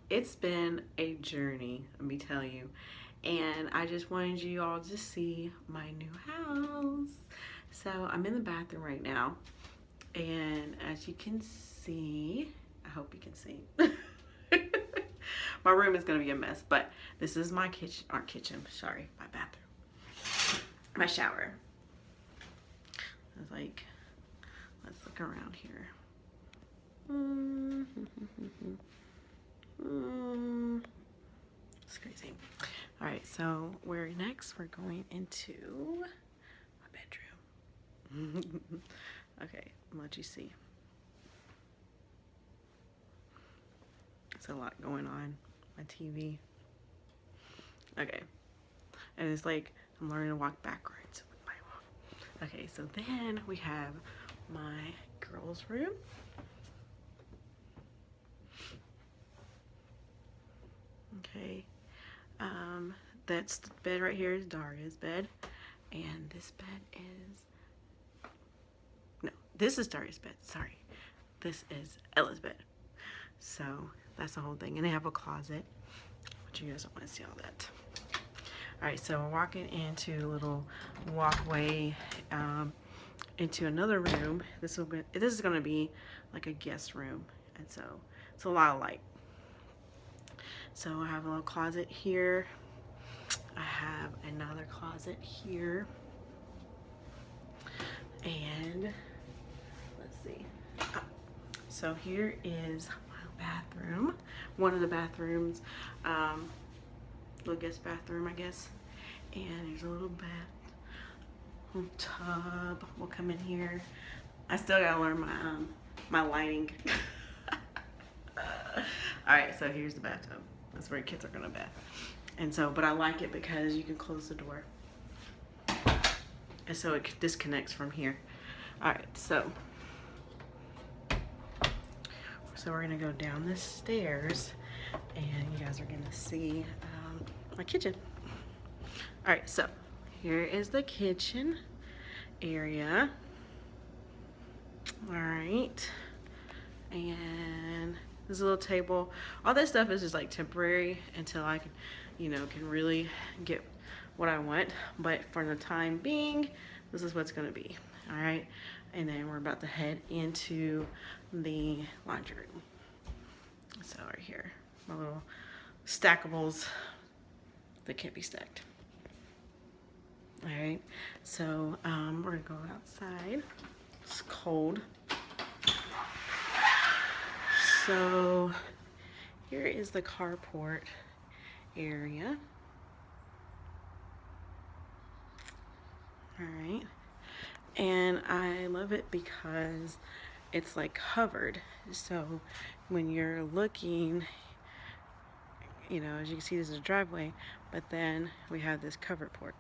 It's been a journey, let me tell you. And I just wanted you all to see my new house. So I'm in the bathroom right now. And as you can see, I hope you can see. My room is going to be a mess, but this is my kitchen, sorry, my bathroom. My shower. I was like, let's look around here. It's crazy. All right, so we're going into my bedroom. Okay, I'll let you see. There's a lot going on. My TV. Okay, and it's like I'm learning to walk backwards with my walk. Okay, so then we have my girls' room. Okay, that's the bed right here is Daria's bed, and this bed is, no, this is Daria's bed, sorry. This is Ella's bed. So that's the whole thing, and they have a closet, but you guys don't want to see all that. All right, so we're walking into a little walkway into another room. This is going to be like a guest room, and so it's a lot of light. So I have a little closet here. I have another closet here. And let's see. So here is my bathroom. One of the bathrooms. Little guest bathroom, I guess. And there's a little little tub. We'll come in here. I still gotta learn my lighting. Alright, so here's the bathtub. That's where kids are gonna bath. And so, but I like it because you can close the door. And so it disconnects from here. Alright, so we're gonna go down the stairs and you guys are gonna see my kitchen. Alright, so here is the kitchen area. Alright. And this little table, all this stuff is just like temporary until I can, can really get what I want. But for the time being, this is what's gonna be. All right, and then we're about to head into the laundry room. So right here, my little stackables that can't be stacked. All right, so we're gonna go outside. It's cold. So here is the carport area. All right, and I love it because it's like covered. So when you're looking, as you can see, this is a driveway, but then we have this covered porch,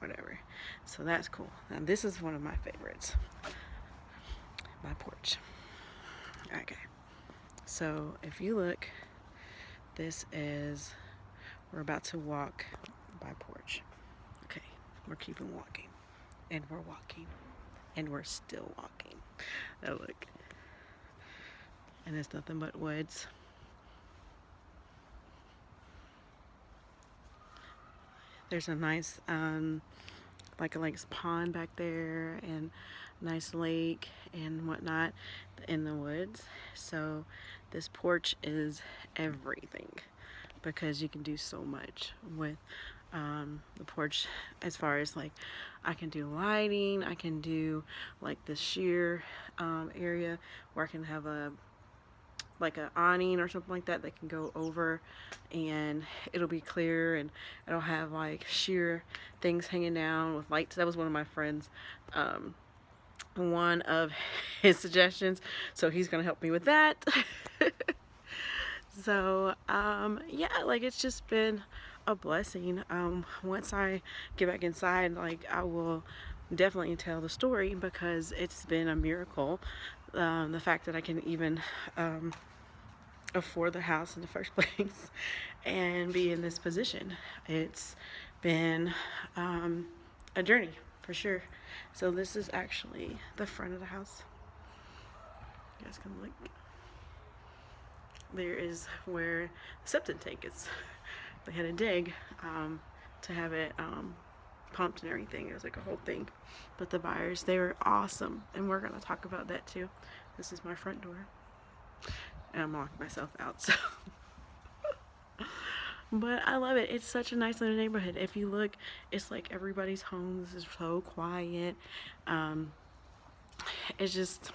whatever. So that's cool. Now this is one of my favorites, my porch. Okay, so if you look, we're about to walk by porch. Okay, we're keeping walking, and we're walking, and we're still walking. Now look, and it's nothing but woods. There's a nice like a pond back there, and nice lake and whatnot in the woods. So this porch is everything because you can do so much with the porch, as far as like I can do lighting, I can do like the sheer area where I can have like an awning or something like that can go over, and it'll be clear, and it'll have like sheer things hanging down with lights. That was one of my friends, one of his suggestions, so he's gonna help me with that. So yeah, like it's just been a blessing. Once I get back inside, like I will definitely tell the story because it's been a miracle. The fact that I can even afford the house in the first place and be in this position. It's been a journey for sure. So this is actually the front of the house. You guys can look. there is where the septic tank is. They had to dig to have it pumped and everything. It was like a whole thing. But the buyers, they were awesome, and we're gonna talk about that too. This is my front door, and I'm locking myself out. So, but I love it. It's such a nice little neighborhood. If you look, it's like everybody's homes is so quiet. It's just,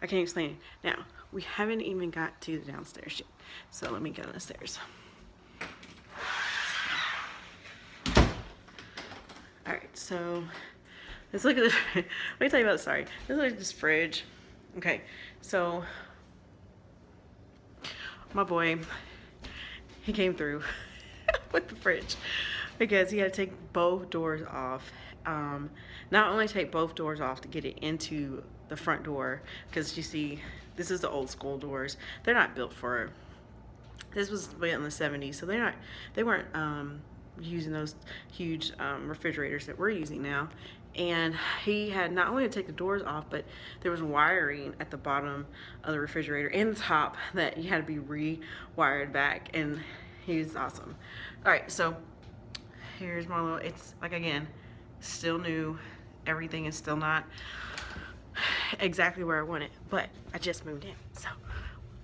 I can't explain it. Now, we haven't even got to the downstairs yet. So let me go downstairs. Alright, so let's look at this. Let me tell you about, sorry. Let's look at this fridge. Okay, so my boy, he came through with the fridge because he had to take both doors off. Not only take both doors off to get it into the front door, because you see, this is the old school doors. They're not built for, this was built in the 70s, so they weren't using those huge refrigerators that we're using now. And he had not only to take the doors off, but there was wiring at the bottom of the refrigerator and the top that you had to be rewired back, and he was awesome. All right, so here's my little, it's like, again, still new. Everything is still not exactly where I want it, but I just moved in, so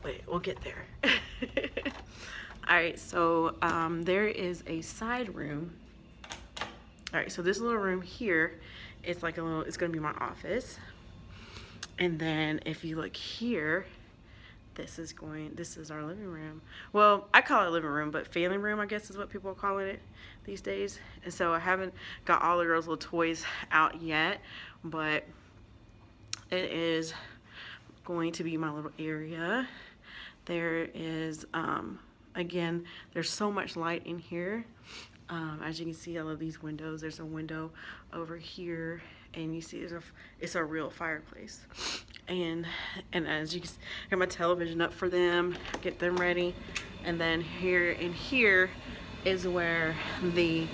wait, we'll get there. All right, so there is a side room. All right, so this little room here is like a little, it's gonna be my office. And then if you look here, this is our living room. Well, I call it living room, but family room, I guess is what people are calling it these days. And so I haven't got all the girls' little toys out yet, but it is going to be my little area. There is, again, there's so much light in here. As you can see, all of these windows, there's a window over here, and you see it's a real fireplace. And as you can see, I got my television up for them, get them ready. And then here in here is where the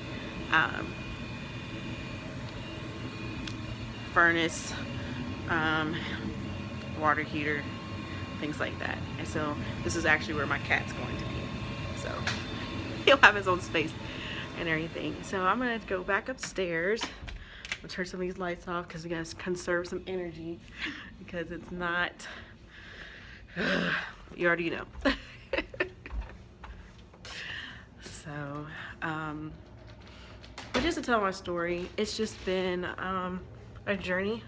furnace, water heater, things like that. And so this is actually where my cat's going to be. So he'll have his own space and everything. So I'm gonna go back upstairs. I'm gonna turn some of these lights off because we gotta conserve some energy, because it's not, you already know. So, but just to tell my story, it's just been a journey.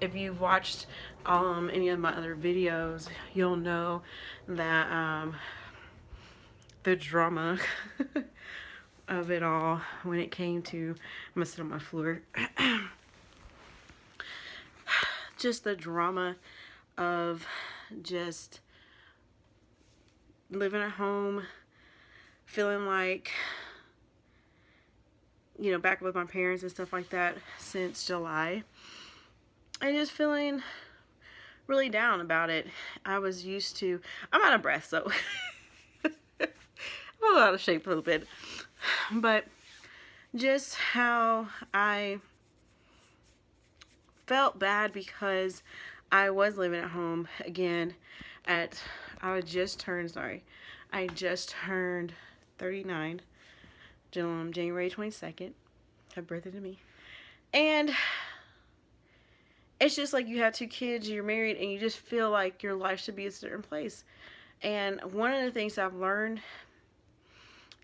If you've watched any of my other videos, you'll know that the drama of it all when it came to, I'm gonna sit on my floor. Just the drama of just living at home, feeling like, you know, back with my parents and stuff like that since July, and just feeling really down about it. I was used to, I'm out of breath, so I'm a little out of shape a little bit, but just how I felt bad because I was living at home again I just turned 39, January 22nd. Happy birthday to me. And it's just like you have 2 kids, you're married, and you just feel like your life should be a certain place. And one of the things I've learned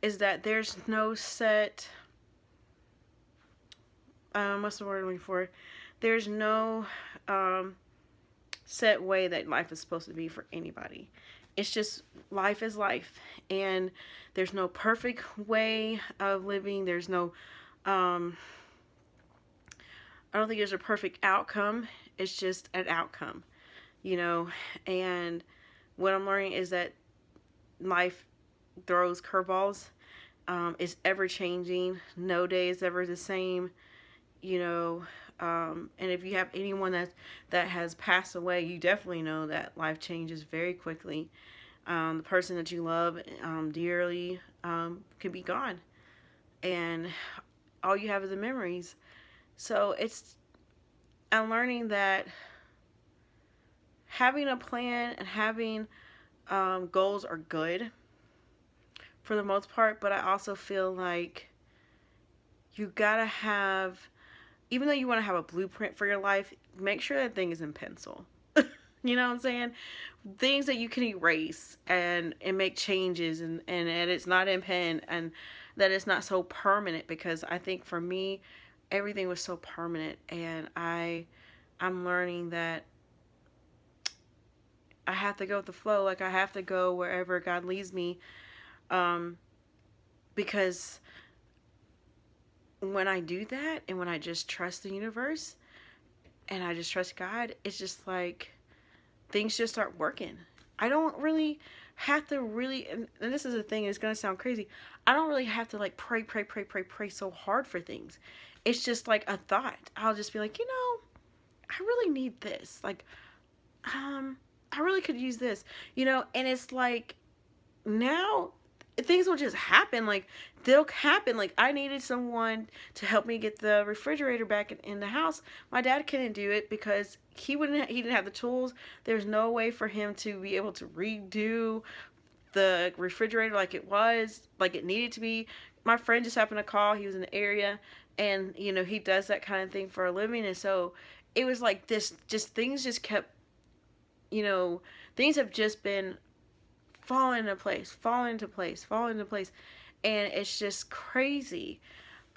is that there's no set, what's the word I'm looking for? There's no set way that life is supposed to be for anybody. It's just, life is life, and there's no perfect way of living. There's no, I don't think there's a perfect outcome. It's just an outcome, you know. And what I'm learning is that life throws curveballs. It's ever changing. No day is ever the same, you know. And if you have anyone that has passed away, you definitely know that life changes very quickly. The person that you love dearly could be gone, and all you have is the memories. So I'm learning that having a plan and having goals are good for the most part, but I also feel like you gotta have, even though you want to have a blueprint for your life, make sure that thing is in pencil. You know what I'm saying? Things that you can erase and make changes, and it's not in pen, and that it's not so permanent, because I think for me everything was so permanent, and I'm learning that I have to go with the flow. Like, I have to go wherever God leads me, um, because when I do that and when I just trust the universe and I just trust God, it's just like things just start working. I don't really have to really, and this is the thing, it's gonna sound crazy. I don't really have to like pray so hard for things. It's just like a thought. I'll just be like, I really need this. Like, I really could use this, and it's like now things will just happen. Like, they'll happen. Like, I needed someone to help me get the refrigerator back in the house. My dad couldn't do it because he didn't have the tools. There's no way for him to be able to redo the refrigerator like it needed to be. My friend just happened to call. He was in the area, and he does that kind of thing for a living. And so it was like this, just things just kept, things have just been falling into place, and it's just crazy.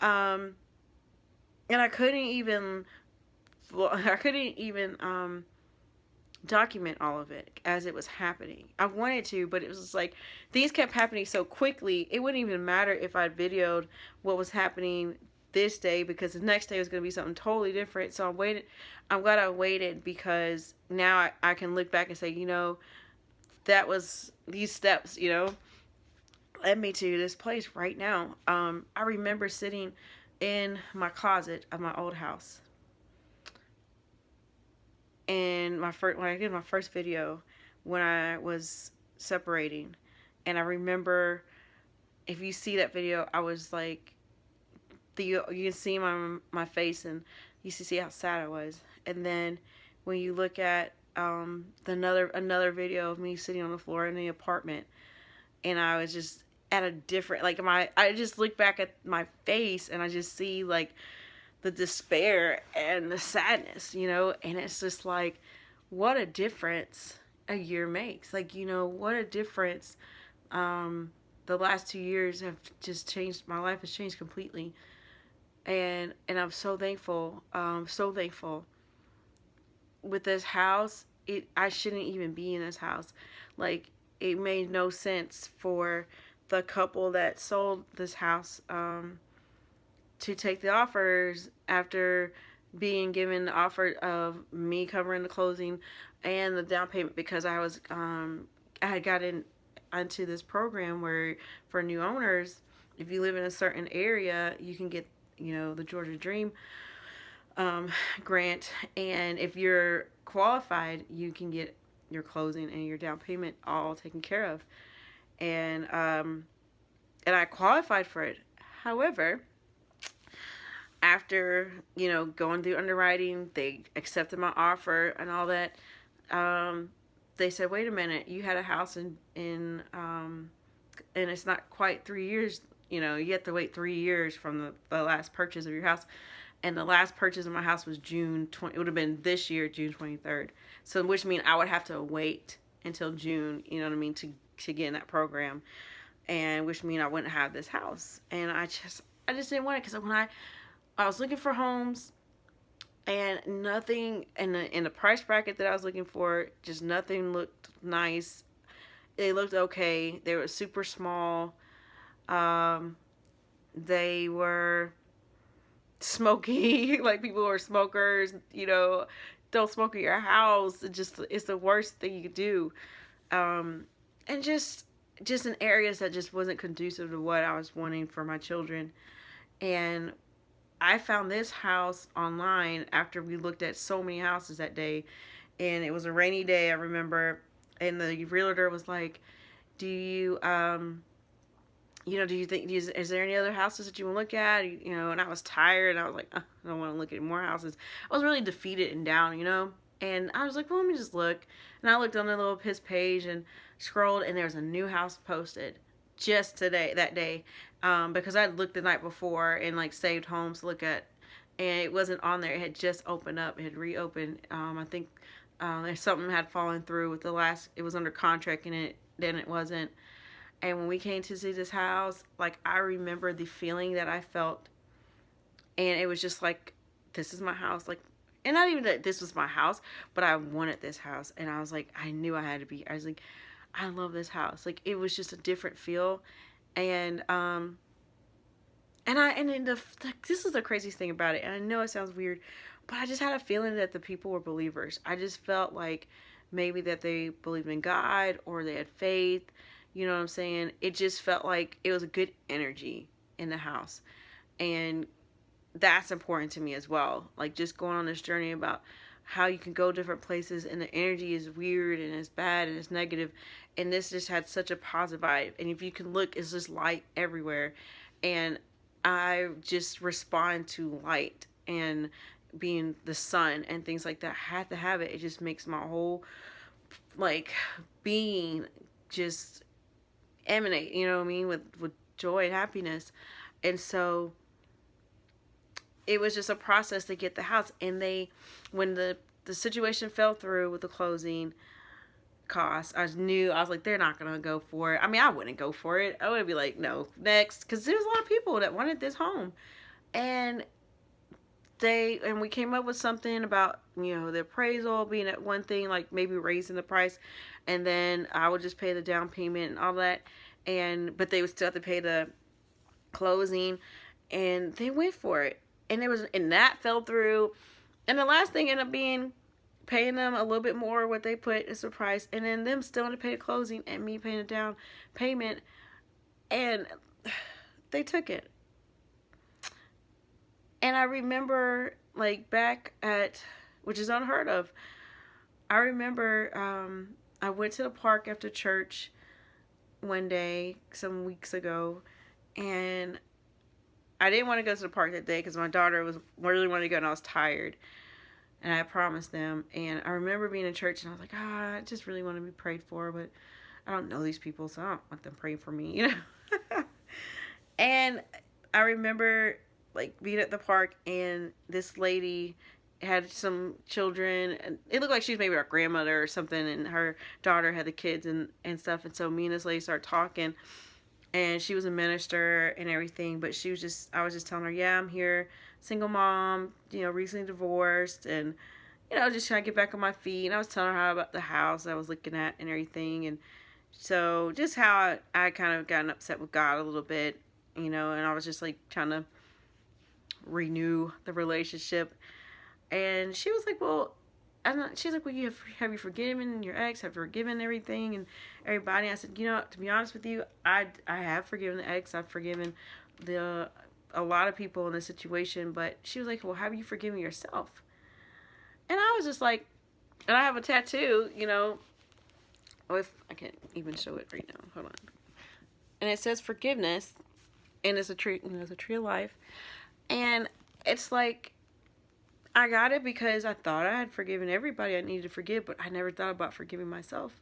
um and I couldn't even document all of it as it was happening. I wanted to, but it was just like things kept happening so quickly, it wouldn't even matter if I videoed what was happening this day, because the next day was going to be something totally different. So I'm glad I waited, because now I can look back and say, that was these steps, led me to this place right now. I remember sitting in my closet of my old house, and when I did my first video, when I was separating, and I remember, if you see that video, I was like, you can see my face, and you can see how sad I was. And then when you look at another video of me sitting on the floor in the apartment, and I was just at a different, like, I just look back at my face, and I just see like the despair and the sadness, and it's just like, what a difference a year makes. Like, what a difference. The last 2 years have just changed. My life has changed completely, and I'm so thankful. So thankful. With this house, I shouldn't even be in this house. Like, it made no sense for the couple that sold this house to take the offers after being given the offer of me covering the closing and the down payment, because I had gotten into this program where, for new owners, if you live in a certain area, you can get the Georgia Dream grant, and if you're qualified, you can get your closing and your down payment all taken care of. And I qualified for it. However, after going through underwriting, they accepted my offer and all that. They said, wait a minute, you had a house in and it's not quite 3 years. You have to wait 3 years from the last purchase of your house. And the last purchase of my house was June 20. It would have been this year, June 23rd. So, which means I would have to wait until June, to get in that program, and which means I wouldn't have this house. And I just didn't want it, because when I was looking for homes, and nothing in the price bracket that I was looking for, just nothing looked nice. They looked okay. They were super small. They were smoky, like people who are smokers, don't smoke in your house. It's the worst thing you could do. And just in areas that just wasn't conducive to what I was wanting for my children. And I found this house online after we looked at so many houses that day, and it was a rainy day, I remember, and the realtor was like, do you do you think, is there any other houses that you want to look at? And I was tired, and I was like, I don't want to look at more houses. I was really defeated and down, And I was like, well, let me just look. And I looked on the little his page and scrolled, and there was a new house posted just today, that day, because I looked the night before and like saved homes to look at, and it wasn't on there. It had just opened up. It had reopened. I think something had fallen through with the last. It was under contract, and it wasn't. And when we came to see this house, like I remember the feeling that I felt, and it was just like, this is my house. Like, and not even that this was my house, but I wanted this house, and I was like, I knew I had to be. I was like, I love this house. Like, it was just a different feel, and and then this is the craziest thing about it. And I know it sounds weird, but I just had a feeling that the people were believers. I just felt like maybe that they believed in God or they had faith. You know what I'm saying? It just felt like it was a good energy in the house, and that's important to me as well. Like, just going on this journey about how you can go different places and the energy is weird and it's bad and it's negative, and this just had such a positive vibe. And if you can look, it's just light everywhere, and I just respond to light and being the sun and things like that. I have to have it. It just makes my whole like being just emanate, you know what I mean, with joy and happiness. And so it was just a process to get the house. And when the situation fell through with the closing costs, I knew, I was like, they're not gonna go for it. I mean, I wouldn't go for it. I would be like, no, next, because there's a lot of people that wanted this home, and we came up with something about, you know, the appraisal being at one thing, like maybe raising the price, and then I would just pay the down payment and all that, but they would still have to pay the closing, and they went for it, and that fell through, and the last thing ended up being paying them a little bit more what they put as a price, and then them still to pay the closing and me paying a down payment, and they took it. And I remember, like, back at, which is unheard of, I remember I went to the park after church one day some weeks ago, and I didn't want to go to the park that day because my daughter was really wanting to go, and I was tired, and I promised them. And I remember being in church, and I was like, I just really want to be prayed for, but I don't know these people, so I don't want them praying for me, you know. And I remember, like, being at the park, and this lady had some children, and it looked like she was maybe our grandmother or something, and her daughter had the kids and stuff. And so me and this lady started talking, and she was a minister and everything, but I was just telling her, yeah, I'm here, single mom, you know, recently divorced, and, you know, just trying to get back on my feet. And I was telling her how about the house I was looking at and everything, and so just how I kind of gotten upset with God a little bit, you know, and I was just like trying to renew the relationship. And she was like, well, she's like, well, have you forgiven your ex? Have you forgiven everything and everybody? I said, you know, to be honest with you, I have forgiven the ex. I've forgiven a lot of people in this situation. But she was like, well, have you forgiven yourself? And I was just like, and I have a tattoo, you know. Oh, if I can't even show it right now. Hold on. And it says forgiveness, and it's a tree, you know, it's a tree of life. And it's like, I got it because I thought I had forgiven everybody I needed to forgive, but I never thought about forgiving myself.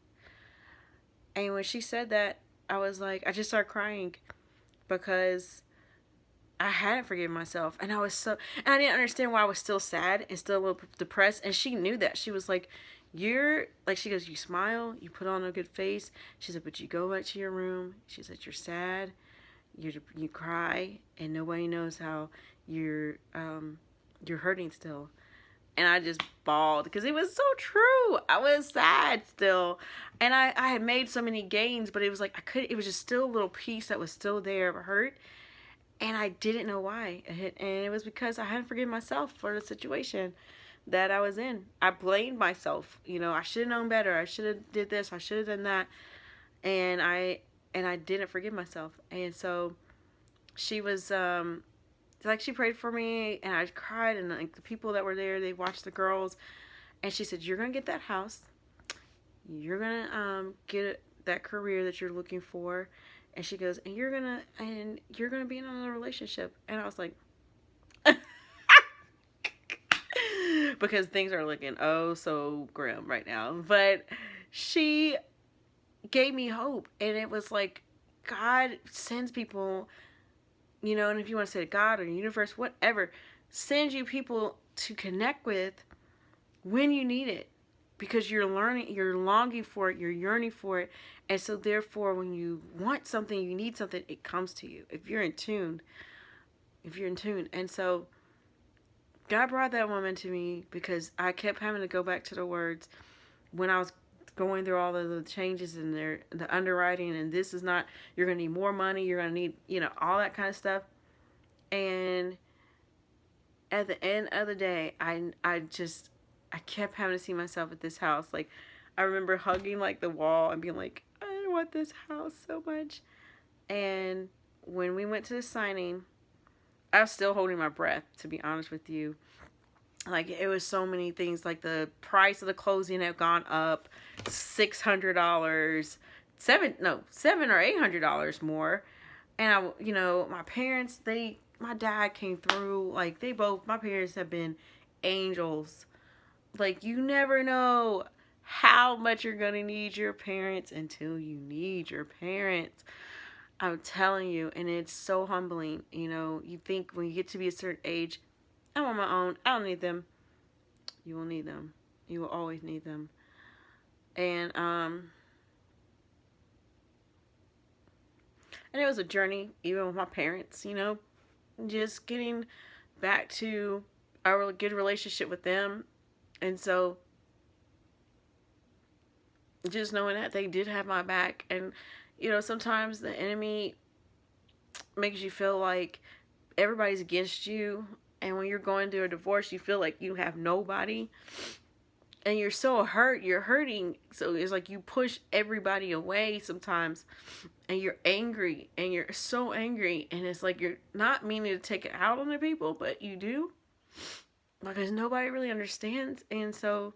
And when she said that, I was like, I just started crying because I hadn't forgiven myself. And and I didn't understand why I was still sad and still a little depressed. And she knew that. She was like, she goes, you smile, you put on a good face. She said, but you go back to your room. She said, you're sad, you cry, and nobody knows how you're hurting still. And I just bawled because it was so true. I was sad still, and I had made so many gains, but it was like it was just still a little piece that was still there of hurt, and I didn't know why. And it was because I hadn't forgiven myself for the situation that I was in. I blamed myself. You know, I should have known better. I should have did this. I should have done that, and I didn't forgive myself. And so she was like, she prayed for me, and I cried, and like the people that were there, they watched the girls, and she said, you're gonna get that house, you're gonna get that career that you're looking for, and she goes, and you're gonna be in another relationship. And I was like, but because things are looking oh so grim right now. But she gave me hope, and it was like God sends people, you know, and if you want to say God or universe, whatever, sends you people to connect with when you need it, because you're learning, you're longing for it, you're yearning for it, and so therefore when you want something, you need something, it comes to you if you're in tune. And so God brought that woman to me because I kept having to go back to the words when I was going through all of the changes in the underwriting, and this is not, you're going to need more money, you're going to need, you know, all that kind of stuff. And at the end of the day, I kept having to see myself at this house. Like, I remember hugging like the wall and being like, I want this house so much. And when we went to the signing, I was still holding my breath, to be honest with you. Like, it was so many things. Like, the price of the closing had gone up $600, $700 or $800 more. And you know, my parents, my dad came through. Like, my parents have been angels. Like, you never know how much you're gonna need your parents until you need your parents. I'm telling you, and it's so humbling. You know, you think when you get to be a certain age, I'm on my own, I don't need them. You will need them. You will always need them. And it was a journey, even with my parents, you know, just getting back to a good relationship with them. And so just knowing that they did have my back. And, you know, sometimes the enemy makes you feel like everybody's against you. And when you're going through a divorce, you feel like you have nobody. And you're so hurt, you're hurting. So it's like you push everybody away sometimes. And you're angry. And you're so angry. And it's like you're not meaning to take it out on the people, but you do. Because nobody really understands. And so,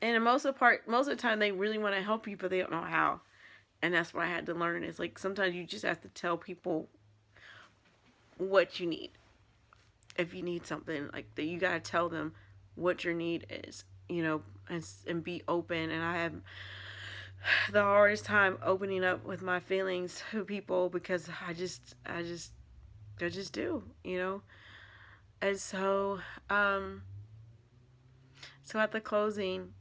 and most of the time they really want to help you, but they don't know how. And that's what I had to learn. It's like sometimes you just have to tell people what you need. If you need something, like, that, you gotta tell them what your need is, you know, and be open. And I have the hardest time opening up with my feelings to people because I just do, you know. And so at the closing,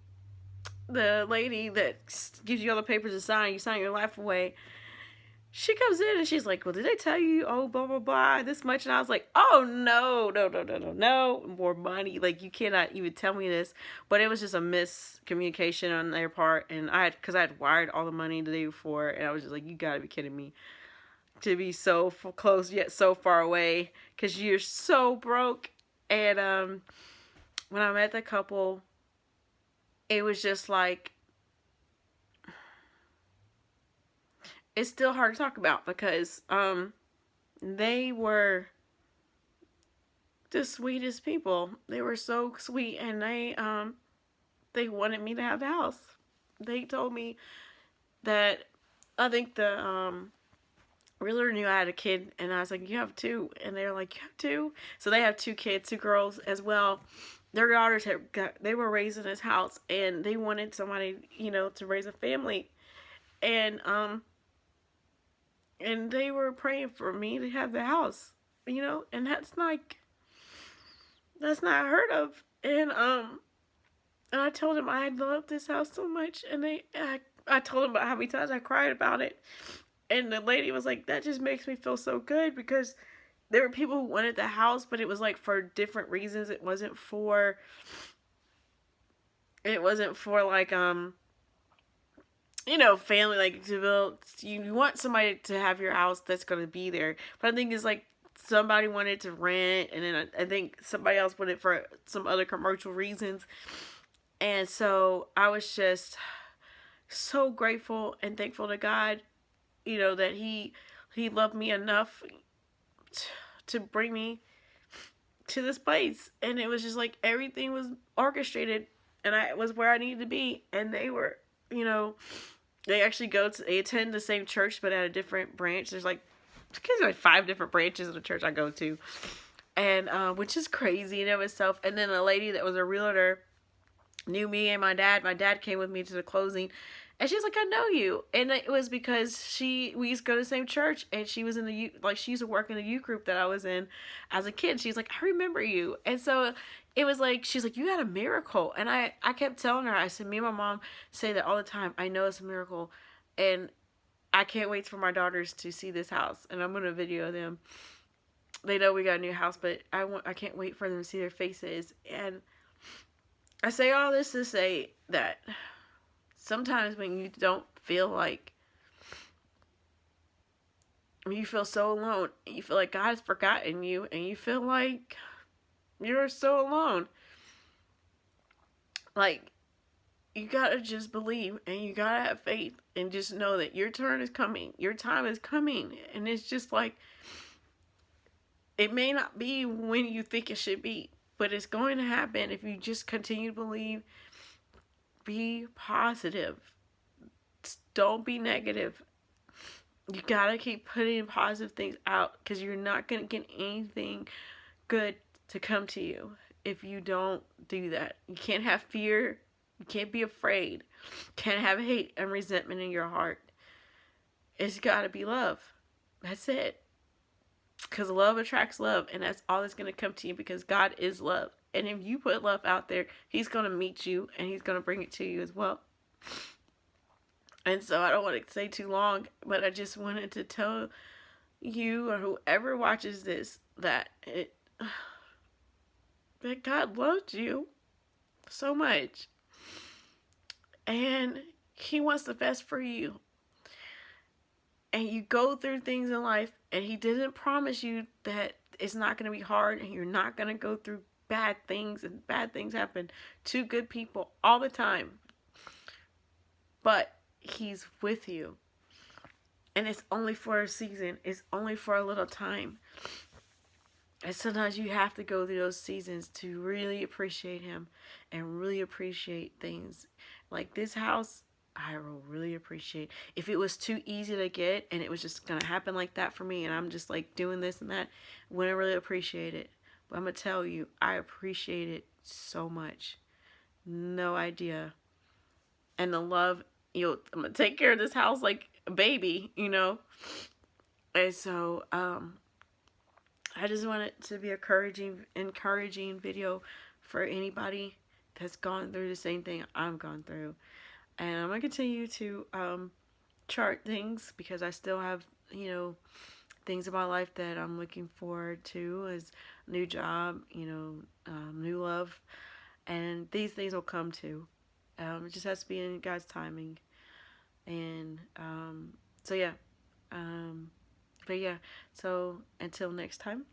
the lady that gives you all the papers to sign, you sign your life away, she comes in and she's like, well, did they tell you, oh, blah, blah, blah, this much? And I was like, oh, no, more money. Like, you cannot even tell me this. But it was just a miscommunication on their part. And because I had wired all the money the day before. And I was just like, you got to be kidding me. To be so close yet so far away. Because you're so broke. And when I met the couple, it was just like, it's still hard to talk about because they were the sweetest people. They were so sweet, and they wanted me to have the house. They told me that, I think the realtor knew I had a kid, and I was like, you have two? And they were like, you have two? So they have two kids, two girls as well. Their daughters they were raised in this house, and they wanted somebody, you know, to raise a family. And they were praying for me to have the house, you know, and that's not heard of. And I told them I loved this house so much, and I told them about how many times I cried about it. And the lady was like, that just makes me feel so good, because there were people who wanted the house, but it was like for different reasons. It wasn't for like you know, family, like, to build. You want somebody to have your house that's going to be there. But I think it's like somebody wanted to rent, and then I think somebody else wanted it for some other commercial reasons. And so I was just so grateful and thankful to God, you know, that he loved me enough to bring me to this place. And it was just like everything was orchestrated, and I was where I needed to be. And they were, you know, they attend the same church, but at a different branch. There's like 5 different branches of the church I go to. and which is crazy in of itself. And then a lady that was a realtor knew me and my dad. My dad came with me to the closing, and she's like, "I know you," and it was because we used to go to the same church, and she was in the like she used to work in the youth group that I was in as a kid. She's like, "I remember you," and so it was like she's like, "You had a miracle," and I kept telling her, I said, "Me and my mom say that all the time. I know it's a miracle, and I can't wait for my daughters to see this house, and I'm gonna video them. They know we got a new house, but I can't wait for them to see their faces." And I say all this to say that sometimes when you don't feel like, when you feel so alone, you feel like God has forgotten you, and you feel like you're so alone, like, you gotta just believe, and you gotta have faith, and just know that your turn is coming, your time is coming. And it's just like, it may not be when you think it should be, but it's going to happen if you just continue to believe. Be positive. Don't be negative. You gotta keep putting positive things out, because you're not gonna get anything good to come to you if you don't do that. You can't have fear. You can't be afraid. You can't have hate and resentment in your heart. It's gotta be love. That's it. Because love attracts love, and that's all that's gonna come to you, because God is love. And if you put love out there, He's gonna meet you, and He's gonna bring it to you as well. And so I don't want to say too long, but I just wanted to tell you, or whoever watches this, that that God loves you so much, and He wants the best for you. And you go through things in life, and He didn't promise you that it's not going to be hard, and you're not going to go through bad things, and bad things happen to good people all the time. But He's with you. And it's only for a season. It's only for a little time. And sometimes you have to go through those seasons to really appreciate Him, and really appreciate things. Like this house, I will really appreciate. If it was too easy to get, and it was just going to happen like that for me, and I'm just like doing this and that, I wouldn't really appreciate it. But I'm going to tell you, I appreciate it so much. No idea. And the love, I'm going to take care of this house like a baby, And so, I just want it to be encouraging video for anybody that's gone through the same thing I've gone through. And I'm going to continue to chart things, because I still have, things about life that I'm looking forward to, as a new job, new love. And these things will come too. It just has to be in God's timing. And so, yeah. But yeah, so until next time.